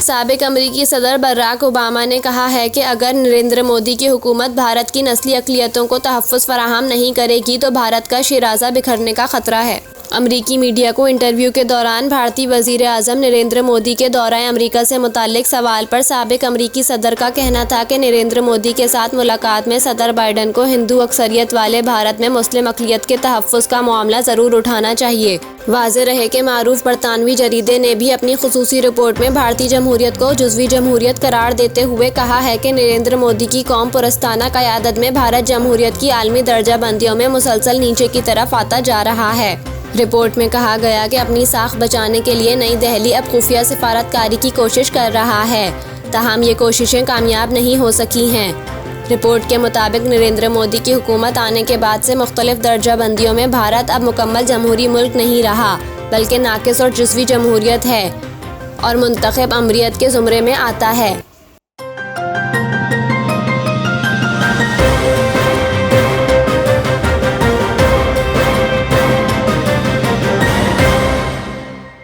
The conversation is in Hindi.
साबिक अमेरिकी सदर बराक ओबामा ने कहा है कि अगर नरेंद्र मोदी की हुकूमत भारत की नस्ली अक़लियतों को तहफ़्फ़ुज़ फराहम नहीं करेगी तो भारत का शिराज़ा बिखरने का ख़तरा है। अमेरिकी मीडिया को इंटरव्यू के दौरान भारतीय वज़ीर आज़म नरेंद्र मोदी के दौरा अमेरिका से मुताल्लिक़ सवाल पर साबिक अमेरिकी सदर का कहना था कि नरेंद्र मोदी के साथ मुलाकात में सदर बाइडन को हिंदू अक्सरियत वाले भारत में मुस्लिम अक़लियत के तहफ़्फ़ुज़ का मामला ज़रूर उठाना चाहिए। वाज़ेह रहे कि मारूफ बरतानवी जरीदे ने भी अपनी ख़ुसूसी रिपोर्ट में भारतीय जमहूरियत को जुज़वी जमहूरियत करार देते हुए कहा है कि नरेंद्र मोदी की कौम पुरस्ताना क़यादत में भारत जमहूरियत की आलमी दर्जा बंदियों में मुसलसल नीचे की तरफ आता जा रहा है। रिपोर्ट में कहा गया कि अपनी साख बचाने के लिए नई दिल्ली अब खुफिया सिफारतकारी की कोशिश कर रहा है, ताहम ये कोशिशें कामयाब नहीं हो सकी हैं। रिपोर्ट के मुताबिक नरेंद्र मोदी की हुकूमत आने के बाद से मुख्तलिफ दर्जा बंदियों में भारत अब मुकम्मल जमहूरी मुल्क नहीं रहा, बल्कि नाक़िस और जुज़वी जमहूरियत है और मुंतख़ब अमरीत के ज़ुमरे में आता है।